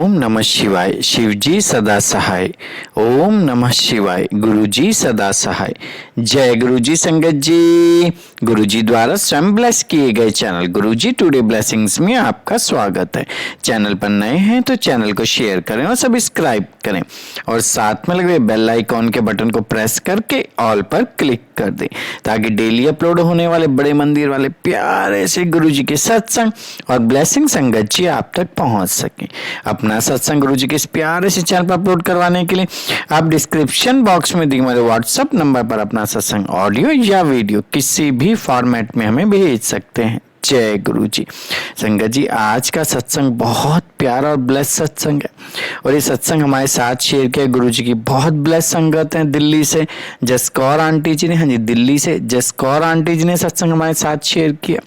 ओम नमः शिवाय। शिवजी सदा सहाय। ओम नमः शिवाय। गुरुजी सदा सहाय। जय गुरुजी संगत जी। गुरुजी द्वारा स्वयं ब्लेस किए गए चैनल गुरुजी टुडे ब्लेसिंग्स में आपका स्वागत है। चैनल पर नए हैं तो चैनल को शेयर करें और सब्सक्राइब करें और साथ में लगे बेल आइकॉन के बटन को प्रेस करके ऑल पर क्लिक कर दें ताकि डेली अपलोड होने वाले बड़े मंदिर वाले प्यारे से गुरुजी के सत्संग और ब्लेसिंग संगत जी आप तक पहुंच सके। अपना सत्संग गुरुजी के इस प्यारे से चैनल पर अपलोड करवाने के लिए आप डिस्क्रिप्शन बॉक्स में दिए हमारे व्हाट्सएप नंबर पर अपना सत्संग ऑडियो या वीडियो किसी भी फॉर्मेट में हमें भेज सकते हैं। जय गुरु जी। संगत जी, आज का सत्संग बहुत प्यारा और ब्लेस सत्संग है और ये सत्संग हमारे साथ शेयर किया गुरु जी की बहुत ब्लेस संगत है दिल्ली से जसकौर आंटी जी ने। हाँ जी, दिल्ली से जसकौर आंटी जी ने सत्संग हमारे साथ शेयर किया।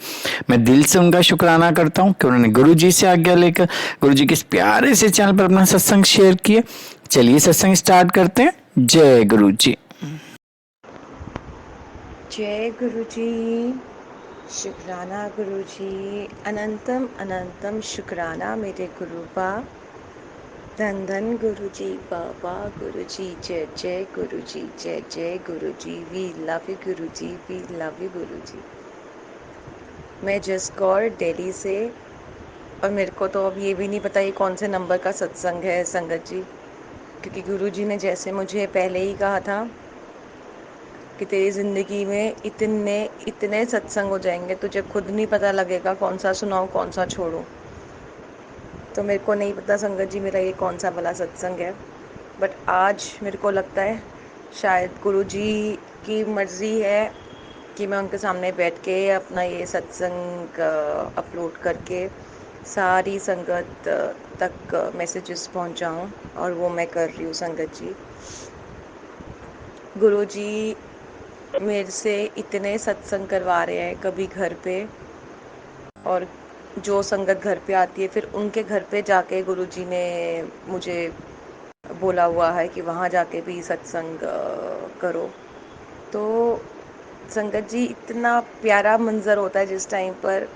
मैं दिल से उनका शुक्राना करता हूँ कि उन्होंने गुरु जी से आज्ञा लेकर गुरु जी के इस प्यारे से चैनल पर अपना सत्संग शेयर किया। चलिए सत्संग स्टार्ट करते हैं। जय गुरु जी। जय गुरुजी। शुक्राना गुरुजी। अनंतम अनंतम शुक्राना मेरे गुरुबा। धन धन गुरुजी बाबा। गुरुजी जय जय गुरुजी। जय जय Guruji. We love you Guruji. We love you Guruji. मैं जसकौर दिल्ली से, और मेरे को तो अब ये भी नहीं पता ये कौन से नंबर का सत्संग है संगत जी, क्योंकि गुरुजी ने जैसे मुझे पहले ही कहा था कि तेरी ज़िंदगी में इतने इतने सत्संग हो जाएंगे तुझे खुद नहीं पता लगेगा कौन सा सुनाऊँ कौन सा छोड़ूँ। तो मेरे को नहीं पता संगत जी मेरा ये कौन सा वाला सत्संग है, बट आज मेरे को लगता है शायद गुरुजी की मर्ज़ी है कि मैं उनके सामने बैठ के अपना ये सत्संग अपलोड करके सारी संगत तक मैसेजेस पहुंचाऊं, और वो मैं कर रही हूँ संगत जी। गुरुजी मेरे से इतने सत्संग करवा रहे हैं, कभी घर पे, और जो संगत घर पे आती है फिर उनके घर पे जाके गुरुजी ने मुझे बोला हुआ है कि वहाँ जाके भी सत्संग करो। तो संगत जी इतना प्यारा मंज़र होता है जिस टाइम पर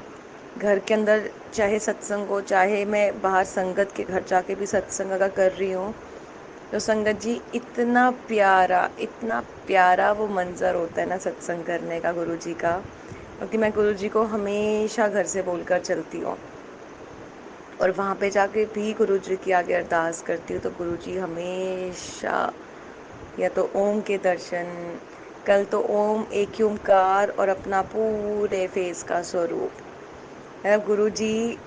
घर के अंदर चाहे सत्संग हो, चाहे मैं बाहर संगत के घर जाके भी सत्संग अगर कर रही हूँ, तो संगत जी इतना प्यारा वो मंज़र होता है ना सत्संग करने का गुरुजी का, क्योंकि मैं गुरुजी को हमेशा घर से बोलकर चलती हूँ और वहाँ पे जाके भी गुरुजी की आगे अरदास करती हूँ। तो गुरुजी हमेशा या तो ओम के दर्शन, कल तो ओम एक ही ओमकार और अपना पूरे फेस का स्वरूप है। गुरुजी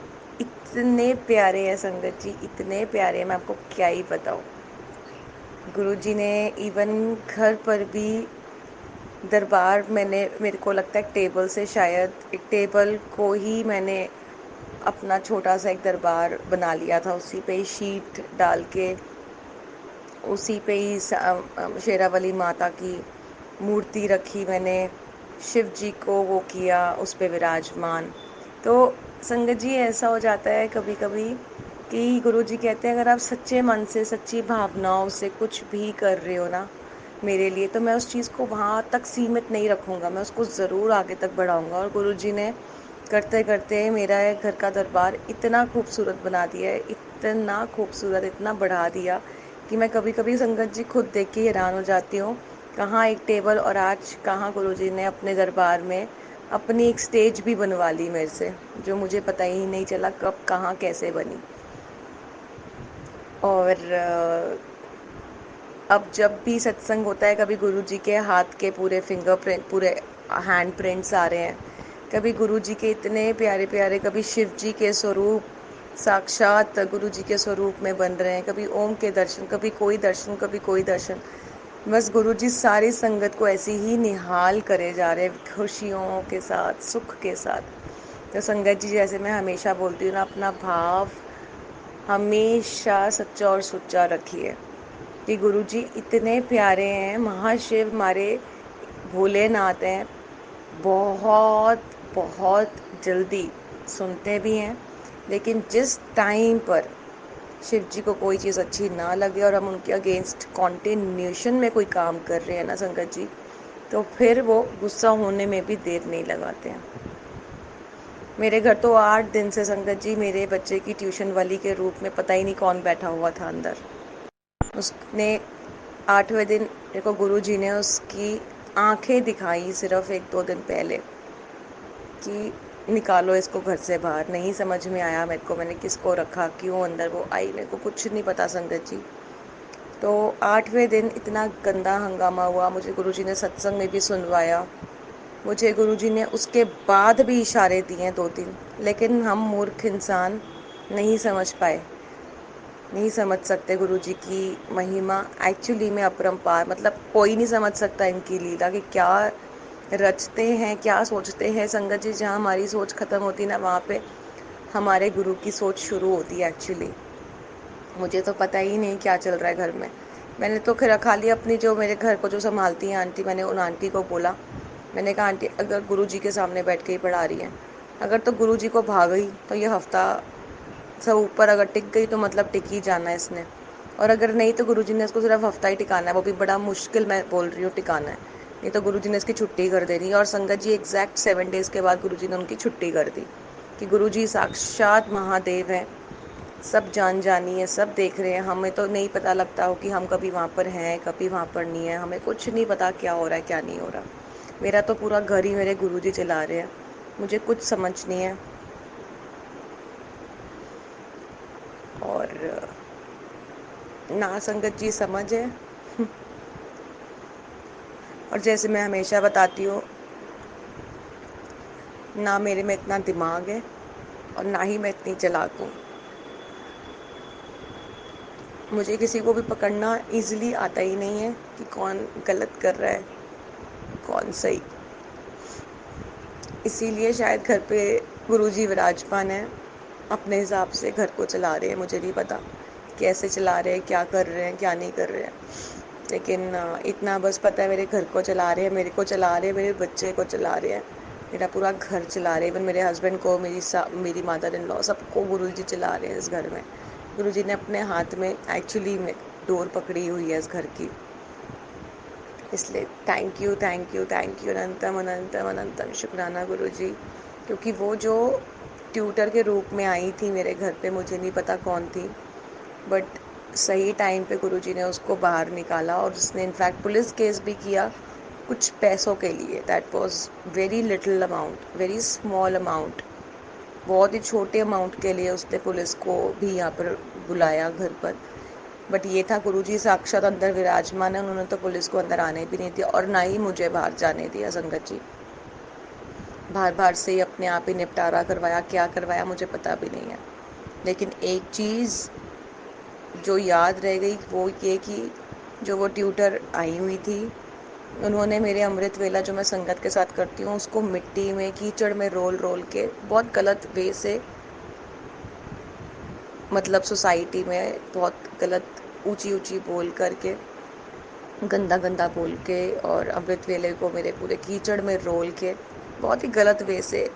इतने प्यारे हैं संगत जी, इतने प्यारे हैं, मैं आपको क्या ही बताऊँ। गुरुजी ने इवन घर पर भी दरबार, मेरे को लगता है टेबल से, शायद एक टेबल को ही मैंने अपना छोटा सा एक दरबार बना लिया था, उसी पे ही शीट डाल के, उसी पे ही शेरावाली माता की मूर्ति रखी मैंने, शिव जी को वो किया उस पे विराजमान। तो संगत जी ऐसा हो जाता है कभी कभी कि गुरुजी कहते हैं अगर आप सच्चे मन से सच्ची भावनाओं से कुछ भी कर रहे हो ना मेरे लिए, तो मैं उस चीज़ को वहाँ तक सीमित नहीं रखूँगा, मैं उसको ज़रूर आगे तक बढ़ाऊँगा। और गुरुजी ने करते करते मेरा घर का दरबार इतना खूबसूरत बना दिया है, इतना खूबसूरत, इतना बढ़ा दिया कि मैं कभी कभी संगत जी खुद देख के हैरान हो जाती हूँ। कहाँ एक टेबल, और आज कहाँ गुरुजी ने अपने दरबार में अपनी एक स्टेज भी बनवा ली मेरे से, जो मुझे पता ही नहीं चला कब कहाँ कैसे बनी। और अब जब भी सत्संग होता है, कभी गुरुजी के हाथ के पूरे फिंगरप्रिंट, पूरे हैंड प्रिंट्स आ रहे हैं, कभी गुरुजी के इतने प्यारे प्यारे, कभी शिव जी के स्वरूप साक्षात गुरुजी के स्वरूप में बन रहे हैं, कभी ओम के दर्शन, कभी कोई दर्शन, कभी कोई दर्शन। बस गुरुजी सारी संगत को ऐसे ही निहाल करे जा रहे हैं, खुशियों के साथ, सुख के साथ। तो संगत जी, जैसे मैं हमेशा बोलती हूँ ना, अपना भाव हमेशा सच्चा और सुच्चा रखिए कि गुरुजी इतने प्यारे हैं, महाशिव हमारे भोलेनाथ हैं, बहुत बहुत जल्दी सुनते भी हैं, लेकिन जिस टाइम पर शिव जी को कोई चीज़ अच्छी ना लगे और हम उनके अगेंस्ट कॉन्टिन्यूशन में कोई काम कर रहे हैं ना संगत जी, तो फिर वो गुस्सा होने में भी देर नहीं लगाते हैं। मेरे घर तो 8 दिन से संगत जी मेरे बच्चे की ट्यूशन वाली के रूप में पता ही नहीं कौन बैठा हुआ था अंदर। उसने 8वें दिन मेरे को गुरुजी ने उसकी आंखें दिखाई सिर्फ 1-2 दिन पहले कि निकालो इसको घर से बाहर। नहीं समझ में आया मेरे को, मैंने किसको रखा, क्यों अंदर वो आई, मेरे को कुछ नहीं पता संगत जी। तो 8वें दिन इतना गंदा हंगामा हुआ, मुझे गुरुजी ने सत्संग में भी सुनवाया। मुझे गुरुजी ने उसके बाद भी इशारे दिए 2-3, लेकिन हम मूर्ख इंसान नहीं समझ पाए, नहीं समझ सकते गुरुजी की महिमा एक्चुअली में अपरंपार। मतलब कोई नहीं समझ सकता इनकी लीला कि क्या रचते हैं, क्या सोचते हैं संगत जी। जहाँ हमारी सोच खत्म होती ना, वहाँ पे हमारे गुरु की सोच शुरू होती है एक्चुअली। मुझे तो पता ही नहीं क्या चल रहा है घर में। मैंने तो खैर खाली अपनी जो मेरे घर को जो संभालती हैं आंटी, मैंने उन आंटी को बोला, मैंने कहा आंटी अगर गुरुजी के सामने बैठ के ही पढ़ा रही हैं, अगर तो गुरुजी को भाग गई तो ये हफ्ता सब ऊपर अगर टिक गई तो मतलब टिक ही जाना है इसने, और अगर नहीं तो गुरुजी ने इसको सिर्फ हफ्ता ही टिकाना है, वो भी बड़ा मुश्किल मैं बोल रही हूँ टिकाना है, नहीं तो गुरुजी ने इसकी छुट्टी कर देनी है। और संगत जी एग्जैक्ट 7 डेज़ के बाद गुरुजी ने उनकी छुट्टी कर दी कि गुरुजी साक्षात महादेव हैं, सब जान जानी है, सब देख रहे हैं। हमें तो नहीं पता लगता हो कि हम कभी वहाँ पर हैं, कभी वहाँ पर नहीं है, हमें कुछ नहीं पता क्या हो रहा है क्या नहीं हो रहा। मेरा तो पूरा घर ही मेरे गुरुजी चला रहे हैं, मुझे कुछ समझ नहीं है। और ना संगत जी समझ है। और जैसे मैं हमेशा बताती हूँ, ना मेरे में इतना दिमाग है और ना ही मैं इतनी चालाक हूँ। मुझे किसी को भी पकड़ना इजीली आता ही नहीं है कि कौन गलत कर रहा है कौन सही। इसीलिए शायद घर पे गुरुजी विराजमान है, अपने हिसाब से घर को चला रहे हैं। मुझे नहीं पता कैसे चला रहे हैं, क्या कर रहे हैं, क्या नहीं कर रहे हैं, लेकिन इतना बस पता है मेरे घर को चला रहे हैं, मेरे को चला रहे हैं, मेरे बच्चे को चला रहे हैं, मेरा पूरा घर चला रहे हैं। इवन मेरे हस्बैंड को, मेरी मदर इन लॉ, सबको गुरुजी चला रहे हैं इस घर में। गुरुजी ने अपने हाथ में एक्चुअली में डोर पकड़ी हुई है इस घर की। इसलिए thank you thank you thank you अनंतम अनंतम अनंतम शुक्राना गुरुजी, क्योंकि वो जो ट्यूटर के रूप में आई थी मेरे घर पे, मुझे नहीं पता कौन थी, बट सही टाइम पे गुरुजी ने उसको बाहर निकाला। और उसने इनफैक्ट पुलिस केस भी किया कुछ पैसों के लिए। That was very little amount, very small amount, बहुत ही छोटे अमाउंट के लिए उसने पुलिस को भी यहाँ पर बुलाया घर पर। बट ये था गुरुजी साक्षात अंदर विराजमान है, उन्होंने तो पुलिस को अंदर आने भी नहीं दिया और ना ही मुझे बाहर जाने दिया संगत जी। बाहर बाहर से ही अपने आप ही निपटारा करवाया, क्या करवाया मुझे पता भी नहीं है। लेकिन एक चीज़ जो याद रह गई वो ये कि जो वो ट्यूटर आई हुई थी, उन्होंने मेरे अमृत वेला जो मैं संगत के साथ करती हूँ उसको मिट्टी में कीचड़ में रोल रोल के बहुत गलत वे से, मतलब सोसाइटी में बहुत गलत ऊंची ऊंची बोल करके, गंदा गंदा बोल के, और अमृत वेले को मेरे पूरे कीचड़ में रोल के बहुत ही गलत वे से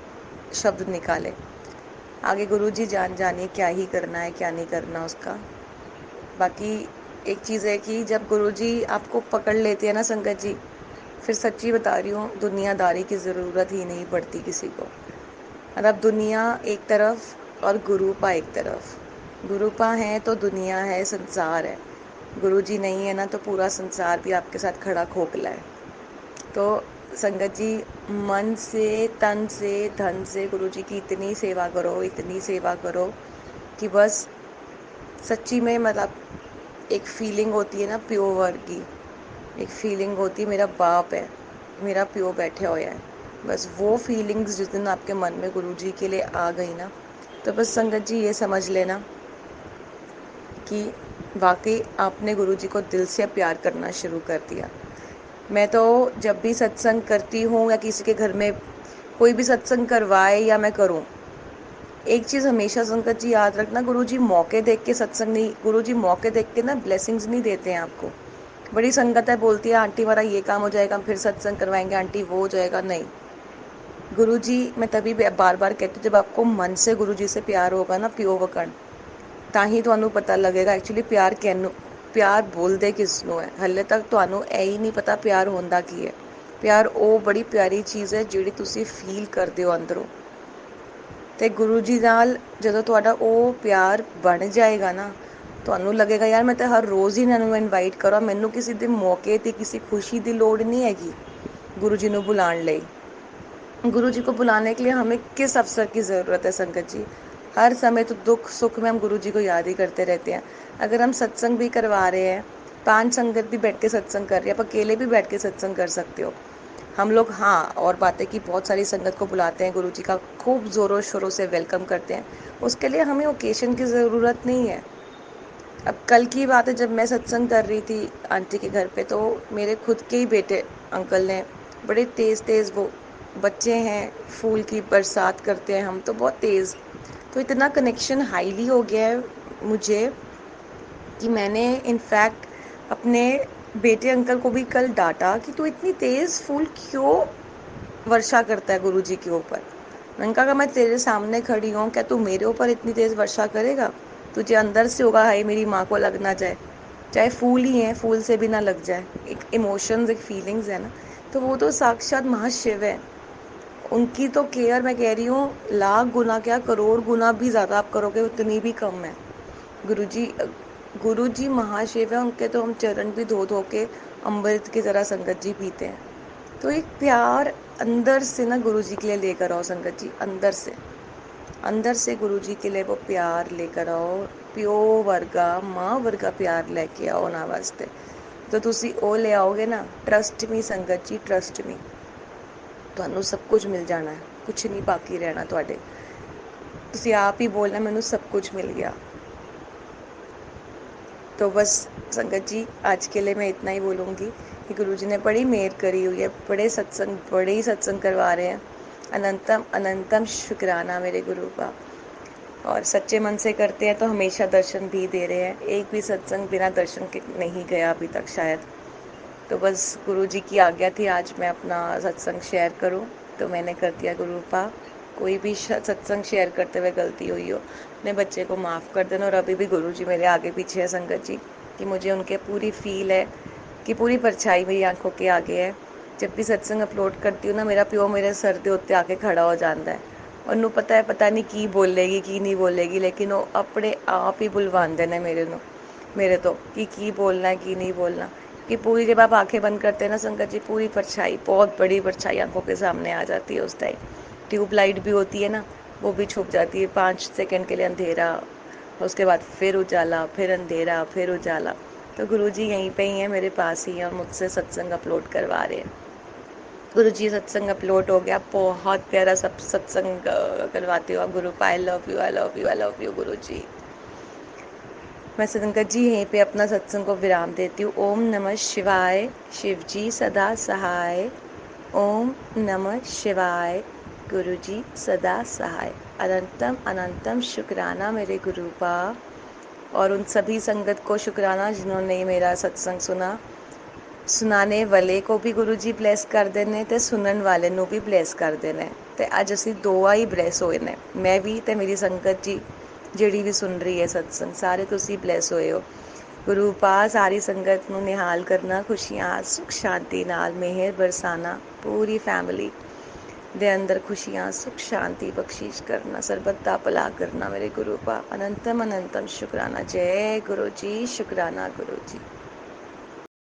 शब्द निकाले। आगे गुरुजी जान जानिए क्या ही करना है क्या नहीं करना उसका। बाकी एक चीज़ है कि जब गुरुजी आपको पकड़ लेते हैं ना संगत जी, फिर सच्ची बता रही हूँ दुनियादारी की ज़रूरत ही नहीं पड़ती किसी को। मतलब दुनिया एक तरफ और गुरुपा एक तरफ। गुरुपा है तो दुनिया है, संसार है। गुरुजी नहीं है ना तो पूरा संसार भी आपके साथ खड़ा खोखला है। तो संगत जी मन से, तन से, धन से गुरुजी की इतनी सेवा करो, इतनी सेवा करो कि बस सच्ची में, मतलब एक फीलिंग होती है ना प्योर की, एक फीलिंग होती है मेरा बाप है, मेरा प्यो बैठे हुआ है। बस वो फीलिंग्स जिस दिन आपके मन में गुरुजी के लिए आ गई ना, तो बस संगत जी ये समझ लेना कि वाकई आपने गुरुजी को दिल से प्यार करना शुरू कर दिया। मैं तो जब भी सत्संग करती हूँ या किसी के घर में कोई भी सत्संग करवाए या मैं करूँ, एक चीज़ हमेशा संगत जी याद रखना, गुरुजी मौके देख के सत्संग नहीं, गुरुजी मौके देख के ना ब्लेसिंग्स नहीं देते हैं आपको। बड़ी संगत है बोलती है आंटी हमारा ये काम हो जाएगा, फिर सत्संग करवाएंगे आंटी वो हो जाएगा, नहीं। गुरुजी, मैं तभी बार बार कहती हूँ, जब आपको मन से गुरुजी से प्यार होगा ना प्यो वकण, ताही ਤੁਹਾਨੂੰ पता लगेगा एक्चुअली प्यार कैनू, प्यार बोलते किसनों है। हले तक ਤੁਹਾਨੂੰ ਇਹ ਹੀ नहीं पता प्यार होंदा की है। प्यार ਉਹ बड़ी प्यारी चीज़ है ਜਿਹੜੀ ਤੁਸੀਂ फील करते हो अंदरों। ਤੇ ਗੁਰੂ ਜੀ ਨਾਲ ਜਦੋਂ ਤੁਹਾਡਾ ਉਹ ਪਿਆਰ ਬਣ ਜਾਏਗਾ ਨਾ, ਤੁਹਾਨੂੰ ਲੱਗੇਗਾ ਯਾਰ ਮੈਂ ਤਾਂ ਹਰ ਰੋਜ਼ ਹੀ ਇਹਨਾਂ ਨੂੰ ਇਨਵਾਈਟ ਕਰਾਂ, ਮੈਨੂੰ ਕਿਸੇ ਦੇ ਮੌਕੇ 'ਤੇ ਕਿਸੇ ਖੁਸ਼ੀ ਦੀ ਲੋੜ ਨਹੀਂ ਹੈਗੀ गुरु जी को बुलाने ਲਈ। गुरु जी को बुलाने के लिए हमें किस अवसर की ज़रूरत है संगत जी? हर समय तो दुख सुख में हम गुरु जी को याद ही करते रहते हैं। अगर हम सत्संग भी करवा रहे हैं, 5 संगत भी बैठ के सत्संग कर रही है, आप अकेले भी बैठ के सत्संग कर सकते हो। हम लोग हाँ और बातें की बहुत सारी संगत को बुलाते हैं, गुरु जी का खूब ज़ोरों शोरों से वेलकम करते हैं, उसके लिए हमें ओकेशन की ज़रूरत नहीं है। अब कल की बात है, जब मैं सत्संग कर रही थी आंटी के घर पे, तो मेरे खुद के ही बेटे अंकल ने बड़े तेज़ तेज़, वो बच्चे हैं, फूल की बरसात करते हैं हम तो बहुत तेज़, तो इतना कनेक्शन हाईली हो गया है मुझे कि मैंने इनफैक्ट अपने बेटे अंकल को भी कल डांटा कि तू इतनी तेज़ फूल क्यों वर्षा करता है गुरु जी के ऊपर। मैंने कहा मैं तेरे सामने खड़ी हूँ, क्या तू मेरे ऊपर इतनी तेज़ वर्षा करेगा? तुझे अंदर से होगा हाय मेरी माँ को लग ना जाए, चाहे फूल ही है, फूल से भी ना लग जाए। एक इमोशंस, एक फीलिंग्स है ना, तो वो तो साक्षात महाशिव है। उनकी तो केयर मैं कह रही हूँ लाख गुना क्या करोड़ गुना भी ज़्यादा आप करोगे उतनी भी कम है। गुरु जी महाशिव है, उनके तो हम चरण भी धो धो के अमृत की तरह संगत जी पीते हैं। तो एक प्यार अंदर से ना गुरु जी के लिए लेकर आओ संगत जी, अंदर से गुरु जी के लिए वो प्यार लेकर आओ, प्यो वर्गा माँ वर्गा प्यार लेके आओ ना वास्ते। तो तुसी ओ ले आओगे ना, ट्रस्ट मी संगत जी, ट्रस्ट मी, ਤੁਹਾਨੂੰ ਸਭ ਕੁਝ ਮਿਲ ਜਾਣਾ ਹੈ, ਕੁਝ ਨਹੀਂ ਬਾਕੀ ਰਹਿਣਾ ਤੁਹਾਡੇ। ਤੁਸੀਂ ਆਪ ਹੀ ਬੋਲਣਾ ਮੈਨੂੰ ਸਭ कुछ मिल गया। तो बस संगत जी आज के लिए मैं इतना ही बोलूँगी कि गुरु जी ने बड़ी मेहर करी हुई है, बड़े ही सत्संग करवा रहे हैं। अनंतम अनंतम शुक्राना मेरे गुरु का, और सच्चे मन से करते हैं तो हमेशा दर्शन भी दे रहे हैं। एक भी सत्संग बिना दर्शन के नहीं गया अभी तक शायद। तो बस गुरु जी की आज्ञा थी आज मैं अपना सत्संग शेयर करूं, तो मैंने कर दिया। गुरु पा कोई भी सत्संग शेयर करते हुए गलती हुई हो, अपने बच्चे को माफ़ कर देना। और अभी भी गुरु जी मेरे आगे पीछे है संगत जी, कि मुझे उनके पूरी फील है कि पूरी परछाई मेरी आंखों के आगे है। जब भी सत्संग अपलोड करती हूँ ना, मेरा प्यो मेरे सर दे उत्ते आके खड़ा हो जाता है। ਉਹਨੂੰ पता है पता नहीं की बोलेगी की नहीं बोलेगी, लेकिन वो अपने आप ही बुलवाते हैं मेरे तो कि की बोलना है की नहीं बोलना। कि पूरी जब आप आंखें बंद करते हैं ना संगत जी, पूरी परछाई, बहुत बड़ी परछाई आंखों के सामने आ जाती है उस टाइम। ट्यूबलाइट भी होती है ना, वो भी छुप जाती है, 5 सेकंड के लिए अंधेरा, उसके बाद फिर उजाला, फिर अंधेरा, फिर उजाला। तो गुरु जी यहीं पे ही हैं, मेरे पास ही हैं, और मुझसे सत्संग अपलोड करवा रहे हैं। गुरु जी सत्संग अपलोड हो गया, बहुत प्यारा सब सत्संग करवाती हूँ। गुरु I love you, I love you, I love you गुरु जी। मैं संगत जी यहीं पे अपना सत्संग को विराम देती हूँ। ओम नमः शिवाय, शिव जी सदा सहाय। ओम नमः शिवाय, गुरु जी सदा सहाय। अनंतम अनंतम शुक्राना मेरे गुरु पा, और उन सभी संगत को शुक्राना जिन्होंने मेरा सत्संग सुना। ਸੁਣਾਣੇ ਵਾਲੇ को भी गुरु जी ब्लैस कर देने, ਤੇ ਸੁਣਨ ਵਾਲੇ ਨੂੰ ਵੀ ਬਲੈਸ ਕਰ ਦੇਣਾ। ਤੇ ਅੱਜ ਅਸੀਂ ਦੋਆ ਹੀ ਬਲੈਸ ਹੋਏ ਨੇ, ਮੈਂ ਵੀ ਤੇ ਮੇਰੀ ਸੰਗਤ ਜੀ ਜਿਹੜੀ ਵੀ ਸੁਣ ਰਹੀ ਹੈ ਸਤਸੰਗ, ਸਾਰੇ ਤੁਸੀਂ ਬਲੈਸ ਹੋਏ ਹੋ। ਗੁਰੂ ਪਾ ਸਾਰੀ ਸੰਗਤ ਨੂੰ ਨਿਹਾਲ ਕਰਨਾ, ਖੁਸ਼ੀਆਂ ਸੁਖ ਸ਼ਾਂਤੀ ਨਾਲ ਮਿਹਰ ਬਰਸਾਨਾ, ਪੂਰੀ ਫੈਮਿਲੀ ਦੇ ਅੰਦਰ ਖੁਸ਼ੀਆਂ ਸੁਖ ਸ਼ਾਂਤੀ ਬਖਸ਼ਿਸ਼ ਕਰਨਾ, ਸਰਬਤ ਦਾ ਭਲਾ ਕਰਨਾ ਮੇਰੇ ਗੁਰੂ ਪਾ। ਅਨੰਤਮ ਅਨੰਤਮ ਸ਼ੁਕਰਾਨਾ। ਜੈ ਗੁਰੂ ਜੀ, ਸ਼ੁਕਰਾਨਾ ਗੁਰੂ ਜੀ।